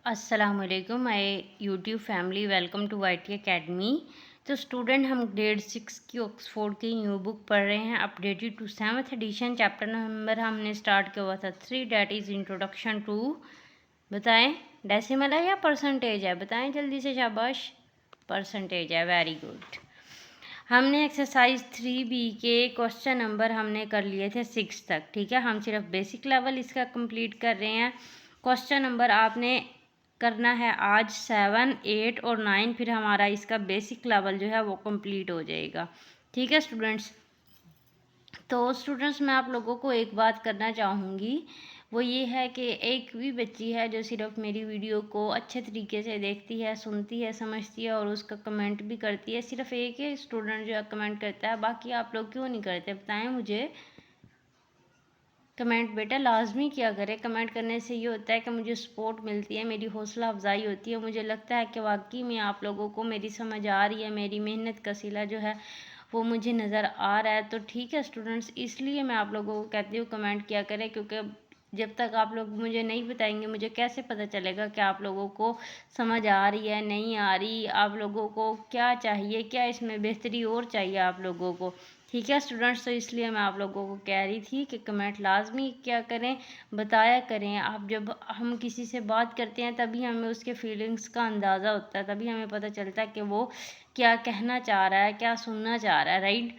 अस्सलामुअलैकुम my YouTube family, welcome to YT academy. तो student, हम ग्रेड 6 की ऑक्सफोर्ड की न्यू बुक पढ़ रहे हैं, updated to 7th edition. Chapter number हमने स्टार्ट किया हुआ था 3, डैट इज़ इंट्रोडक्शन टू, बताएं डेसिमल है या परसेंटेज है, बताएं जल्दी से, शाबाश। परसेंटेज है, वेरी गुड। हमने एक्सरसाइज 3B के क्वेश्चन नंबर हमने कर लिए थे 6 तक, ठीक है। हम सिर्फ बेसिक लेवल इसका कंप्लीट कर रहे हैं। क्वेश्चन नंबर आपने करना है आज 7, 8 और 9, फिर हमारा इसका बेसिक लेवल जो है वो कंप्लीट हो जाएगा, ठीक है स्टूडेंट्स। तो स्टूडेंट्स, मैं आप लोगों को एक बात करना चाहूँगी, वो ये है कि एक भी बच्ची है जो सिर्फ मेरी वीडियो को अच्छे तरीके से देखती है, सुनती है, समझती है और उसका कमेंट भी करती है। सिर्फ एक ही स्टूडेंट जो है कमेंट करता है, बाकी आप लोग क्यों नहीं करते, बताएं मुझे। कमेंट बेटा लाजमी किया करें। कमेंट करने से ये होता है कि मुझे सपोर्ट मिलती है, मेरी हौसला अफजाई होती है, मुझे लगता है कि वाकई में आप लोगों को मेरी समझ आ रही है, मेरी मेहनत का सिला जो है वो मुझे नज़र आ रहा है। तो ठीक है स्टूडेंट्स, इसलिए मैं आप लोगों को कहती हूँ कमेंट किया करें, क्योंकि जब तक आप लोग मुझे नहीं बताएंगे मुझे कैसे पता चलेगा कि आप लोगों को समझ आ रही है, नहीं आ रही, आप लोगों को क्या चाहिए, क्या इसमें बेहतरी और चाहिए आप लोगों को, ठीक है स्टूडेंट्स। तो इसलिए मैं आप लोगों को कह रही थी कि कमेंट लाजमी क्या करें, बताया करें। आप जब हम किसी से बात करते हैं तभी हमें उसके फीलिंग्स का अंदाज़ा होता है, तभी हमें पता चलता है कि वो क्या कहना चाह रहा है, क्या सुनना चाह रहा है, राइट।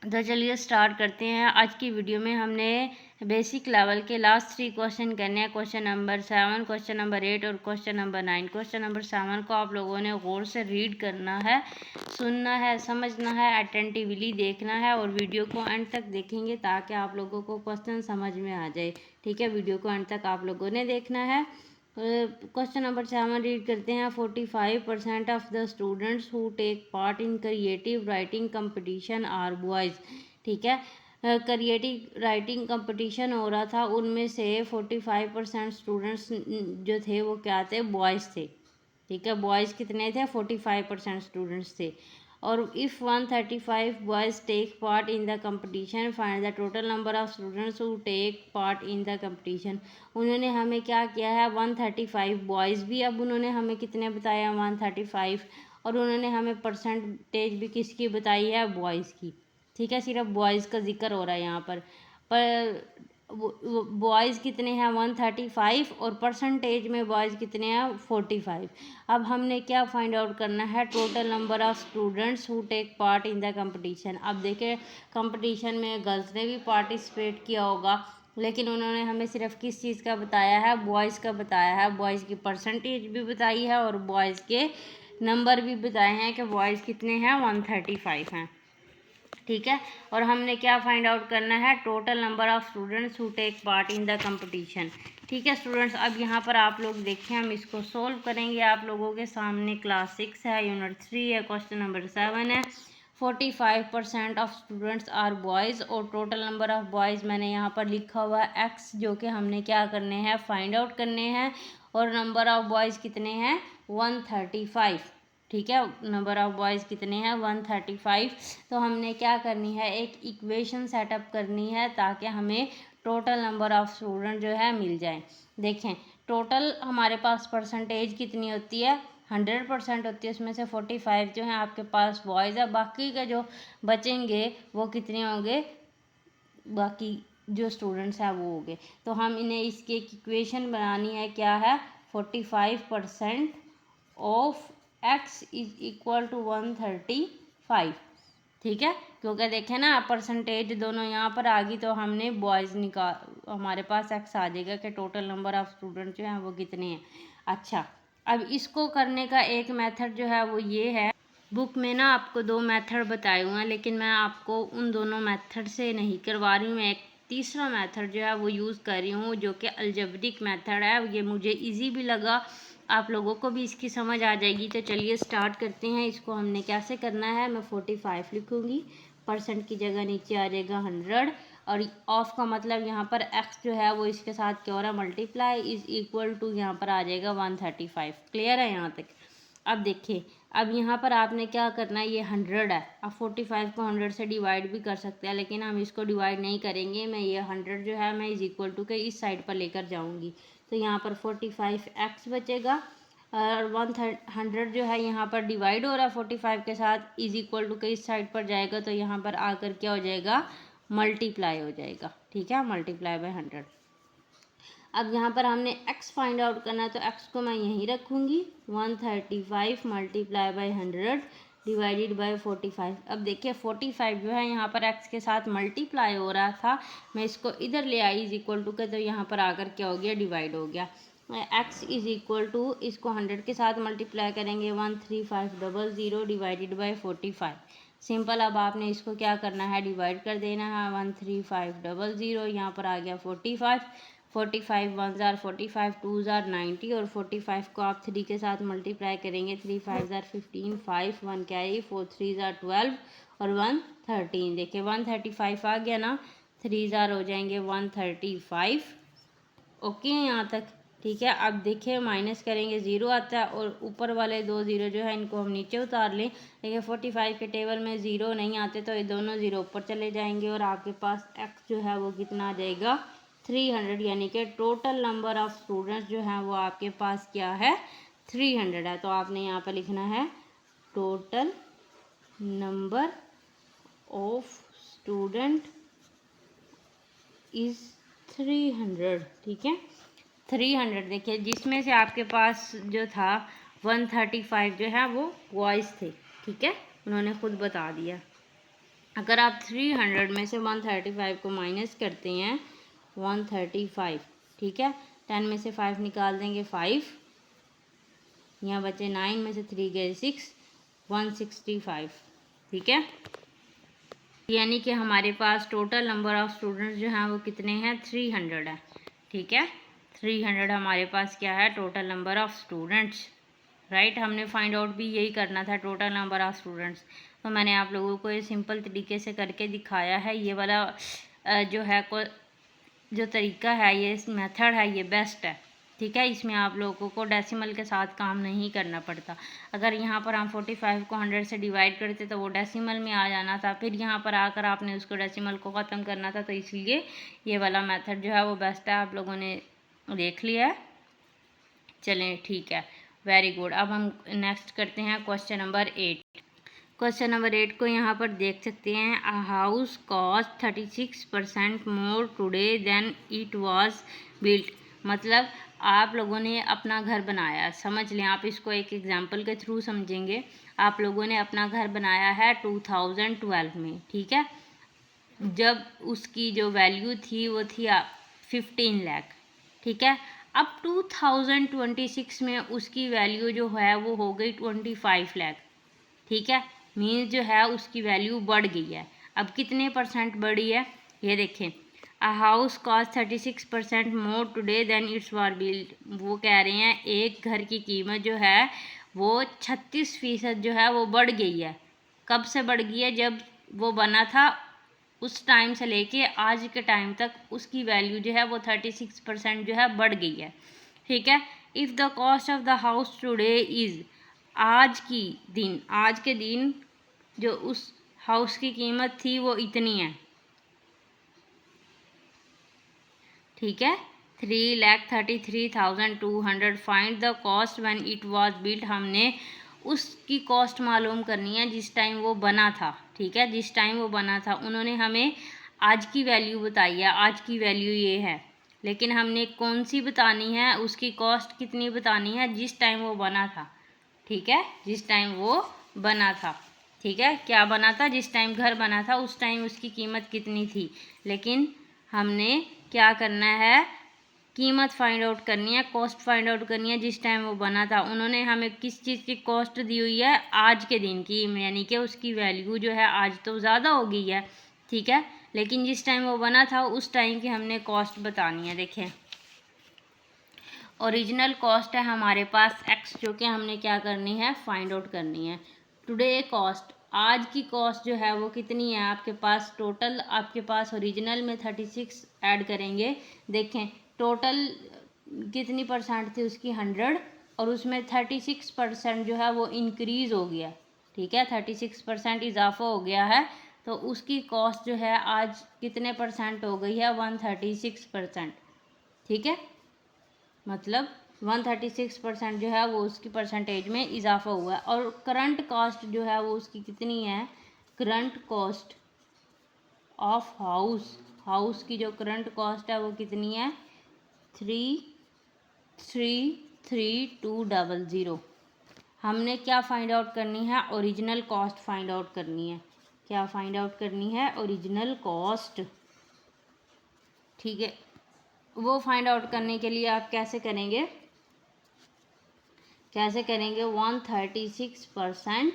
तो चलिए स्टार्ट करते हैं। आज की वीडियो में हमने बेसिक लेवल के लास्ट 3 क्वेश्चन करने हैं, क्वेश्चन नंबर 7, क्वेश्चन नंबर 8 और क्वेश्चन नंबर 9। क्वेश्चन नंबर 7 को आप लोगों ने गौर से रीड करना है, सुनना है, समझना है, अटेंटिवली देखना है और वीडियो को एंड तक देखेंगे ताकि आप लोगों को क्वेश्चन समझ में आ जाए, ठीक है। वीडियो को एंड तक आप लोगों ने देखना है। क्वेश्चन नंबर 7 रीड करते हैं। 45% of the students who take part in creative writing competition are boys, ठीक है। क्रिएटिव राइटिंग कंपटीशन हो रहा था, उनमें से 45% स्टूडेंट्स जो थे वो क्या थे, बॉयज़ थे, ठीक है। बॉयज़ कितने थे, 45% स्टूडेंट्स थे। और if 135 boys take part in the competition, find the total number of students who take part in the competition. उन्होंने हमें क्या किया है, 135 बॉयज़ भी, अब उन्होंने हमें कितने बताया, 135, और उन्होंने हमें परसेंटेज भी किसकी बताई है, बॉयज़ की, ठीक है। सिर्फ बॉयज़ का जिक्र हो रहा है यहाँ पर बॉयज़ कितने हैं, 135, और परसेंटेज में बॉयज़ कितने हैं, 45। अब हमने क्या फाइंड आउट करना है, total number of students who take part in the competition. अब देखिए, कंपटीशन में गर्ल्स ने भी पार्टिसिपेट किया होगा, लेकिन उन्होंने हमें सिर्फ किस चीज़ का बताया है, बॉयज़ का बताया है। बॉयज़ की परसेंटेज भी बताई है और बॉयज़ के नंबर भी बताए हैं कि बॉयज़ कितने हैं, 135 हैं, ठीक है। और हमने क्या फाइंड आउट करना है, total number of students who take part in the competition, ठीक है स्टूडेंट्स। अब यहाँ पर आप लोग देखें, हम इसको सोल्व करेंगे। आप लोगों के सामने क्लास 6 है, यूनिट 3 है, क्वेश्चन नंबर 7 है। 45% ऑफ स्टूडेंट्स आर बॉयज़ और टोटल नंबर ऑफ बॉयज़ मैंने यहाँ पर लिखा हुआ है एक्स, जो कि हमने क्या करने हैं, फाइंड आउट करने हैं। और नंबर ऑफ बॉयज़ कितने हैं, 135, ठीक है। नंबर ऑफ बॉयज़ कितने हैं, 135। तो हमने क्या करनी है, एक इक्वेशन सेटअप करनी है ताकि हमें टोटल नंबर ऑफ स्टूडेंट जो है मिल जाए। देखें, टोटल हमारे पास परसेंटेज कितनी होती है, 100% होती है। उसमें से 45 जो है आपके पास बॉयज़ है, बाकी का जो बचेंगे वो कितने होंगे, बाकी जो स्टूडेंट्स हैं वो हो गए। तो हम इन्हें इसकी एक इक्वेशन बनानी है, क्या है, 45% of x is equal to 135, ठीक है। क्योंकि देखें ना, परसेंटेज दोनों यहाँ पर आ गई, तो हमने बॉयज़ निकाल, हमारे पास x आ जाएगा कि टोटल नंबर ऑफ स्टूडेंट जो हैं वो कितने हैं। अच्छा, अब इसको करने का एक मेथड जो है वो ये है, बुक में ना आपको 2 मेथड बताए हुए हैं, लेकिन मैं आपको उन दोनों मेथड से नहीं करवा रही हूँ। मैं एक तीसरा मेथड जो है वो यूज़ कर रही हूँ, जो कि अलजेब्रिक मेथड है। ये मुझे इजी भी लगा, आप लोगों को भी इसकी समझ आ जाएगी। तो चलिए स्टार्ट करते हैं। इसको हमने कैसे करना है, मैं 45 लिखूँगी, परसेंट की जगह नीचे आ जाएगा 100, और ऑफ का मतलब यहाँ पर x जो है वो इसके साथ क्या हो रहा है, मल्टीप्लाई, इज इक्वल टू यहाँ पर आ जाएगा 135। क्लियर है यहाँ तक। अब देखिए, अब यहाँ पर आपने क्या करना है, ये 100 है। अब 45 को 100 से डिवाइड भी कर सकते हैं, लेकिन हम इसको डिवाइड नहीं करेंगे। मैं ये 100 जो है मैं इज इक्वल टू के इस साइड पर लेकर जाऊँगी, तो यहाँ पर 45x बचेगा। और 100 जो है यहाँ पर डिवाइड हो रहा है 45 के साथ, इज इक्वल टू के इस साइड पर जाएगा तो यहाँ पर आकर क्या हो जाएगा, मल्टीप्लाई हो जाएगा। ठीक है, मल्टीप्लाई बाय 100। अब यहाँ पर हमने x फाइंड आउट करना है तो x को मैं यहीं रखूँगी, 135 मल्टीप्लाई बाय 100 डिवाइडेड बाय 45। अब देखिए 45 जो है यहाँ पर x के साथ मल्टीप्लाई हो रहा था, मैं इसको इधर ले आई इज इक्वल टू के, तो यहाँ पर आकर क्या हो गया, डिवाइड हो गया। x इज इक्वल टू, इसको 100 के साथ मल्टीप्लाई करेंगे, 13500 डिवाइडेड बाय 45। सिंपल, अब आपने इसको क्या करना है, डिवाइड कर देना है। 13500 यहाँ पर आ गया 45, 45 1 ज़ार 45, 2 ज़ार 90 और 45 को आप 3 के साथ मल्टीप्लाई करेंगे, 3 5 ज़ार 15, 5 1 कैरी, 4 3 ज़ार 12 और 1 13। देखिए 135 आ गया ना, 3 ज़ार हो जाएंगे 135। ओके यहाँ तक, ठीक है। अब देखिए माइनस करेंगे, ज़ीरो आता है और ऊपर वाले दो ज़ीरो जो है इनको हम नीचे उतार लें। देखिए 45 के टेबल में ज़ीरो नहीं आते तो ये दोनों ज़ीरो ऊपर चले जाएंगे और आपके पास x जो है वो कितना आ जाएगा, 300। यानी कि टोटल नंबर ऑफ़ स्टूडेंट्स जो हैं वो आपके पास क्या है, 300 है। तो आपने यहाँ पर लिखना है total number of student is 300। ठीक है, 300। देखिए जिसमें से आपके पास जो था 135 जो है वो बॉयज़ थे। ठीक है, उन्होंने खुद बता दिया। अगर आप 300 में से 135 को माइनस करते हैं, 135, ठीक है, 10 में से 5 निकाल देंगे 5, यहाँ बचे 9 में से 3 गए 6, 165। ठीक है, यानी कि हमारे पास टोटल नंबर ऑफ़ स्टूडेंट्स जो हैं वो कितने हैं, 300 है। ठीक है, 300 हमारे पास क्या है, total number of students. Right, हमने फाइंड आउट भी यही करना था, टोटल नंबर ऑफ़ स्टूडेंट्स। तो मैंने आप लोगों को ये सिंपल तरीके से करके दिखाया है। ये वाला जो है जो तरीका है, ये मेथड है, ये बेस्ट है। ठीक है, इसमें आप लोगों को डेसिमल के साथ काम नहीं करना पड़ता। अगर यहाँ पर हम 45 को 100 से डिवाइड करते तो वो डेसिमल में आ जाना था, फिर यहाँ पर आकर आपने उसको डेसिमल को ख़त्म करना था। तो इसलिए ये वाला मेथड जो है वो बेस्ट है। आप लोगों ने देख लिया है, चलें ठीक है, वेरी गुड। अब हम नेक्स्ट करते हैं क्वेश्चन नंबर 8। क्वेश्चन नंबर 8 को यहाँ पर देख सकते हैं, a house cost 36% more today than it was built. मतलब आप लोगों ने अपना घर बनाया, समझ लें, आप इसको एक एग्जांपल के थ्रू समझेंगे। आप लोगों ने अपना घर बनाया है 2012 में, ठीक है, जब उसकी जो वैल्यू थी वो थी 15 लाख। ठीक है, अब 2026 में उसकी वैल्यू जो है वो हो गई 25 लाख। ठीक है, मीन्स जो है उसकी वैल्यू बढ़ गई है। अब कितने परसेंट बढ़ी है, ये देखें, a house cost 36% more today than it's was built. वो कह रहे हैं एक घर की कीमत जो है वो 36% जो है वो बढ़ गई है। कब से बढ़ गई है, जब वो बना था उस टाइम से लेके आज के टाइम तक उसकी वैल्यू जो है वो 36% जो है बढ़ गई है। ठीक है, if the cost of the house today is, आज के दिन जो उस हाउस की कीमत थी वो इतनी है। ठीक है, 3,33,200। Find the cost when it was built. हमने उसकी कॉस्ट मालूम करनी है जिस टाइम वो बना था। ठीक है, जिस टाइम वो बना था उन्होंने हमें आज की वैल्यू बताई है, आज की वैल्यू ये है, लेकिन हमने कौन सी बतानी है, उसकी कॉस्ट कितनी बतानी है जिस टाइम वो बना था। ठीक है, जिस टाइम वो बना था। ठीक है, क्या बना था, जिस टाइम घर बना था उस टाइम उसकी कीमत कितनी थी, लेकिन हमने क्या करना है, कीमत फाइंड आउट करनी है, कॉस्ट फाइंड आउट करनी है जिस टाइम वो बना था। उन्होंने हमें किस चीज़ की कॉस्ट दी हुई है, आज के दिन की, यानी कि उसकी वैल्यू जो है आज तो ज़्यादा हो गई है। ठीक है, लेकिन जिस टाइम वो बना था उस टाइम की हमने कॉस्ट बतानी है। देखें, ओरिजिनल कॉस्ट है हमारे पास x, जो कि हमने क्या करनी है, फाइंड आउट करनी है। टुडे कॉस्ट, आज की कॉस्ट जो है वो कितनी है आपके पास, टोटल आपके पास ओरिजिनल में 36 ऐड करेंगे। देखें टोटल कितनी परसेंट थी उसकी, 100, और उसमें 36% जो है वो इंक्रीज़ हो गया। ठीक है, 36% इजाफा हो गया है, तो उसकी कॉस्ट जो है आज कितने परसेंट हो गई है, 136%। ठीक है, मतलब 136% जो है वो उसकी परसेंटेज में इजाफा हुआ है। और करंट कॉस्ट जो है वो उसकी कितनी है, करंट कॉस्ट ऑफ हाउस की जो करंट कॉस्ट है वो कितनी है, 333,200। हमने क्या फाइंड आउट करनी है, ओरिजिनल कॉस्ट फाइंड आउट करनी है। क्या फाइंड आउट करनी है, ओरिजिनल कॉस्ट। ठीक है, वो फाइंड आउट करने के लिए आप कैसे करेंगे, 136%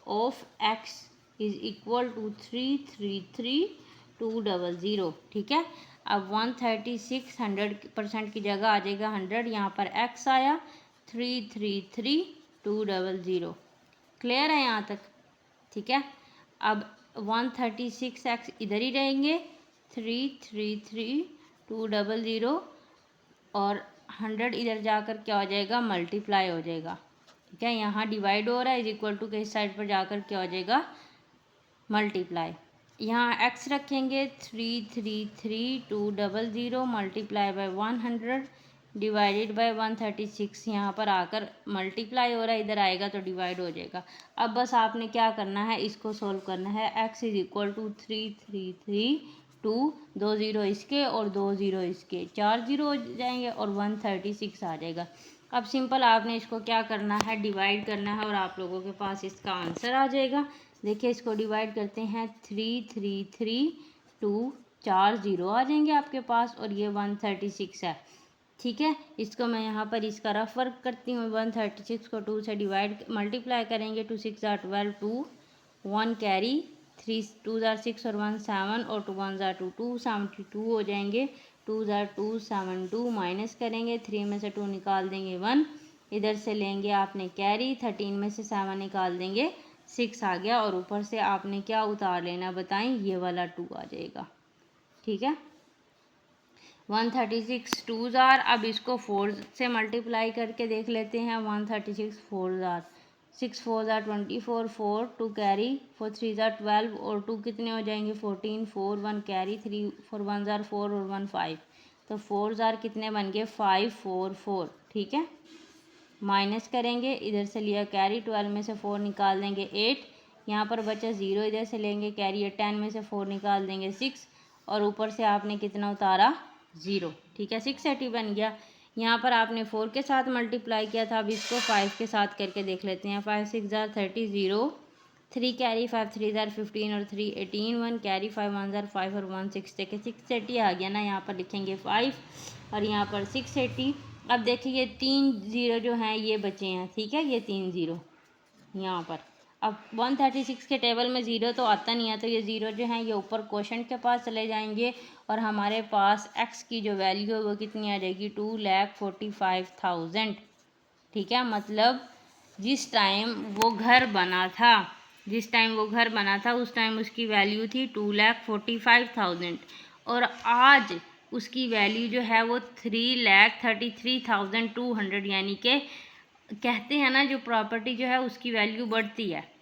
of x is equal to 333,200। ठीक है, अब 136 100% की जगह आ जाएगा 100, यहाँ पर x आया 333,200। क्लियर है यहाँ तक? ठीक है, अब 136x इधर ही रहेंगे, 333,200 और 100 इधर जाकर क्या हो जाएगा, मल्टीप्लाई हो जाएगा। ठीक है, यहाँ डिवाइड हो रहा है, इज इक्वल टू के इस साइड पर जाकर क्या हो जाएगा, मल्टीप्लाई। यहाँ x रखेंगे 333,200 मल्टीप्लाई बाय 100 डिवाइडेड बाय 136। यहाँ पर आकर मल्टीप्लाई हो रहा है, इधर आएगा तो डिवाइड हो जाएगा। अब बस आपने क्या करना है, इसको सोल्व करना है। x इज इक्वल टू 333,2 2 0 इसके और 2 0 इसके, 4 0 हो जाएंगे और 136 आ जाएगा। अब सिंपल आपने इसको क्या करना है, डिवाइड करना है और आप लोगों के पास इसका आंसर आ जाएगा। देखिए इसको डिवाइड करते हैं, 333,2 4 0 आ जाएंगे आपके पास और ये 136 है। ठीक है, इसको मैं यहाँ पर इसका रफ वर्क करती हूँ। 136 को 2 से डिवाइड मल्टीप्लाई करेंगे, 2 6 12 2 1 कैरी 3 2 6 और 1 7 और 2 1 2 2 72 हो जाएंगे। 2 2 7 2 माइनस करेंगे, 3 में से 2 निकाल देंगे 1, इधर से लेंगे आपने कैरी, 13 में से 7 निकाल देंगे 6 आ गया और ऊपर से आपने क्या उतार लेना बताएं, ये वाला 2 आ जाएगा। ठीक है, 136 2 जार। अब इसको 4 से मल्टीप्लाई करके देख लेते हैं। 136 4 जार, 6 4 जार 24, 4 2 कैरी, 4 3 जार 12 और 2 कितने हो जाएंगे 14, 4 1 कैरी, 3 4 1 जार 4 और 1 5, तो 4 जार कितने बन गए 5 4 4। ठीक है, माइनस करेंगे, इधर से लिया कैरी, 12 में से 4 निकाल देंगे 8, यहाँ पर बचा 0, इधर से लेंगे कैरी, 10 में से 4 निकाल देंगे 6 और ऊपर से आपने कितना उतारा 0। ठीक है, 680 बन गया। यहाँ पर आपने 4 के साथ मल्टीप्लाई किया था, अब इसको 5 के साथ करके देख लेते हैं। 5 6 जार 30, 0 3 कैरी, 5 3 जार 15 और 3 18, 1 कैरी, 5 1 जार 5 और 1 6। देखिए 680 आ गया ना, यहाँ पर लिखेंगे 5 और यहाँ पर 680। अब देखिए ये 3 0 जो हैं ये बचे हैं। ठीक है, ये 3 0 यहाँ पर। अब 136 के टेबल में 0 तो आता नहीं है, तो ये 0 जो हैं ये ऊपर क्वोशंट के पास चले जाएंगे और हमारे पास x की जो वैल्यू है वो कितनी आ जाएगी, 2,45,000। ठीक है, मतलब जिस टाइम वो घर बना था उस टाइम उसकी वैल्यू थी 2,45,000 और आज उसकी वैल्यू जो है वो 3,33,200। यानी कि कहते हैं ना, जो प्रॉपर्टी जो है उसकी वैल्यू बढ़ती है।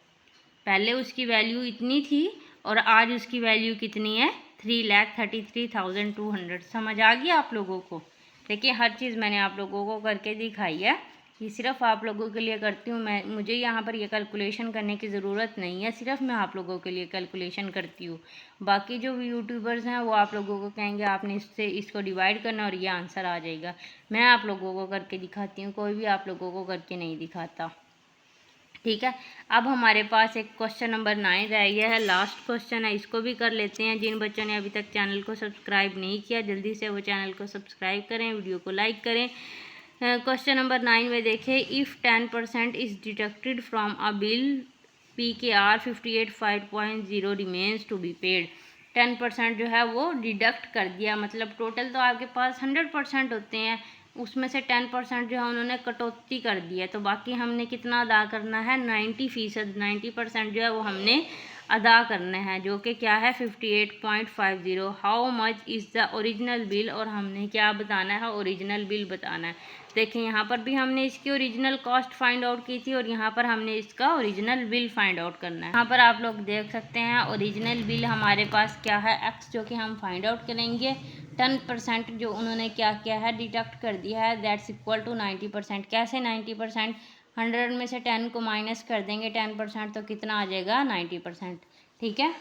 पहले उसकी वैल्यू इतनी थी और आज उसकी वैल्यू कितनी है, 3,33,200। समझ आ गया आप लोगों को? देखिए हर चीज़ मैंने आप लोगों को करके दिखाई है, ये सिर्फ आप लोगों के लिए करती हूँ मैं। मुझे यहाँ पर ये कैलकुलेशन करने की ज़रूरत नहीं है, सिर्फ मैं आप लोगों के लिए कैलकुलेशन करती हूँ। बाकी जो यूट्यूबर्स हैं वो आप लोगों को कहेंगे आपने इसको डिवाइड करना और ये आंसर आ जाएगा। मैं आप लोगों को करके दिखाती हूँ, कोई भी आप लोगों को करके नहीं दिखाता। ठीक है, अब हमारे पास एक क्वेश्चन नंबर 9 रह गया है, लास्ट क्वेश्चन है, इसको भी कर लेते हैं। जिन बच्चों ने अभी तक चैनल को सब्सक्राइब नहीं किया जल्दी से वो चैनल को सब्सक्राइब करें, वीडियो को लाइक करें। क्वेश्चन नंबर 9 में देखें, if 10% is deducted from a bill PKR 585.0 remains to be paid. 10% जो है वो डिडक्ट कर दिया, मतलब टोटल तो आपके पास 100% होते हैं, उसमें से 10% जो है उन्होंने कटौती कर दी है, तो बाकी हमने कितना अदा करना है, 90%। 90% जो है वो हमने अदा करना है, जो कि क्या है 58.50। How much is the original bill, और हमने क्या बताना है, ओरिजिनल बिल बताना है। देखिए यहाँ पर भी हमने इसकी ओरिजिनल कॉस्ट फाइंड आउट की थी और यहाँ पर हमने इसका ओरिजिनल बिल फाइंड आउट करना है। यहाँ पर आप लोग देख सकते हैं ओरिजिनल बिल हमारे पास क्या है, एक्स जो कि हम फाइंड आउट करेंगे 10% जो उन्होंने क्या किया है, डिडक्ट कर दिया है, दैट्स इक्वल टू 90%। कैसे 90%? 100 में से 10 को माइनस कर देंगे 10% तो कितना आ जाएगा, 90%। ठीक है,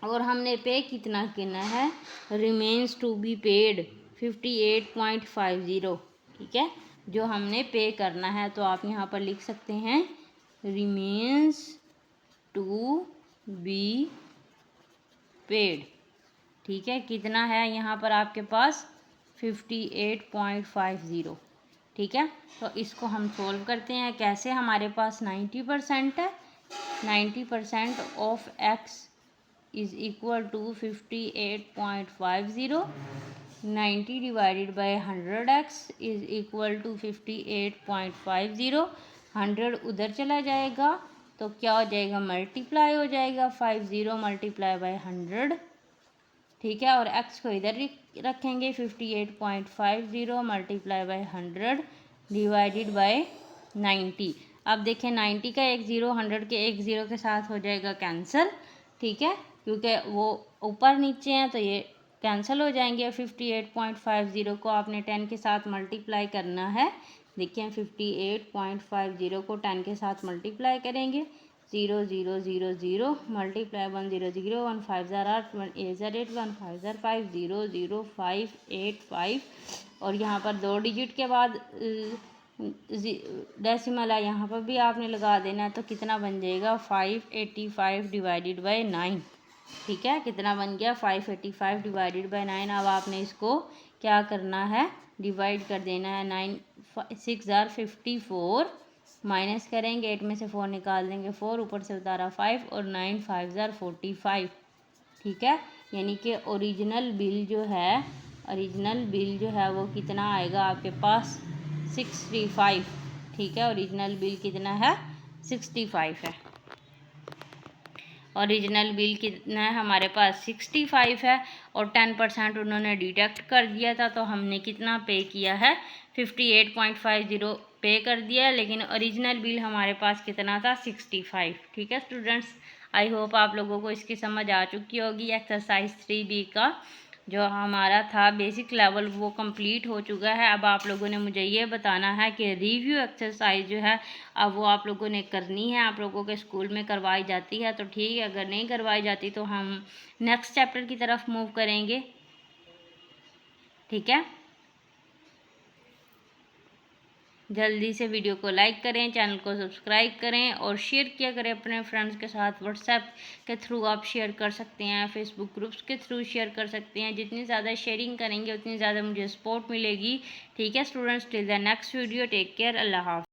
और हमने पे कितना करना है, रिमेन्स टू बी पेड 58.50। ठीक है, जो हमने पे करना है, तो आप यहाँ पर लिख सकते हैं रिमेन्स टू बी पेड। ठीक है, कितना है यहाँ पर आपके पास, 58.50। ठीक है, तो इसको हम सोल्व करते हैं। कैसे, हमारे पास 90% है, 90% of x is equal to 58.50। 90 divided by 100x is equal to 58.50। 100 उधर चला जाएगा तो क्या हो जाएगा, मल्टीप्लाई हो जाएगा, 50 मल्टीप्लाई बाय 100। ठीक है, और x को इधर रखेंगे, 58.50 मल्टीप्लाई बाय 100 डिवाइडेड बाय 90। अब देखें 90 का एक ज़ीरो 100 के एक ज़ीरो के साथ हो जाएगा कैंसिल। ठीक है, क्योंकि वो ऊपर नीचे हैं तो ये कैंसिल हो जाएंगे। 58.50 को आपने 10 के साथ मल्टीप्लाई करना है। देखिए 58.50 को 10 के साथ मल्टीप्लाई करेंगे, 0 0 0 0 मल्टीप्लाई 1 0 0 1 5 ज़ार 8 1 8 ज़ार 8 1 5 ज़ार 5 0 0 5 8 5, और यहाँ पर 2 डिजिट के बाद डेसिमल है, यहाँ पर भी आपने लगा देना है, तो कितना बन जाएगा, 585 डिवाइडेड बाय 9। ठीक है, कितना बन गया, 585 डिवाइडेड बाय 9। अब आपने इसको क्या करना है, डिवाइड कर देना है। 9 6 ज़ार 54 माइनस करेंगे, 8 में से 4 निकाल देंगे 4, ऊपर से उतारा 5, और 9 5 ज़ार 45। ठीक है, यानी कि ओरिजिनल बिल जो है, ओरिजिनल बिल जो है वो कितना आएगा आपके पास, 65। ठीक है, ओरिजिनल बिल कितना है, 65 है। ओरिजिनल बिल कितना है हमारे पास, 65 है, और 10% उन्होंने डिडक्ट कर दिया था, तो हमने कितना पे किया है, 58.50 पे कर दिया, लेकिन ओरिजिनल बिल हमारे पास कितना था, 65। ठीक है स्टूडेंट्स, आई होप आप लोगों को इसकी समझ आ चुकी होगी। एक्सरसाइज 3B का जो हमारा था बेसिक लेवल वो कंप्लीट हो चुका है। अब आप लोगों ने मुझे ये बताना है कि रिव्यू एक्सरसाइज जो है अब वो आप लोगों ने करनी है। आप लोगों के स्कूल में करवाई जाती है तो ठीक है, अगर नहीं करवाई जाती तो हम नेक्स्ट चैप्टर की तरफ मूव करेंगे। ठीक है, जल्दी से वीडियो को लाइक करें, चैनल को सब्सक्राइब करें और शेयर किया करें अपने फ्रेंड्स के साथ। व्हाट्सएप के थ्रू आप शेयर कर सकते हैं, फेसबुक ग्रुप्स के थ्रू शेयर कर सकते हैं। जितनी ज़्यादा शेयरिंग करेंगे उतनी ज़्यादा मुझे सपोर्ट मिलेगी। ठीक है students, till the next video, take care, अल्लाह हाफ़िज़।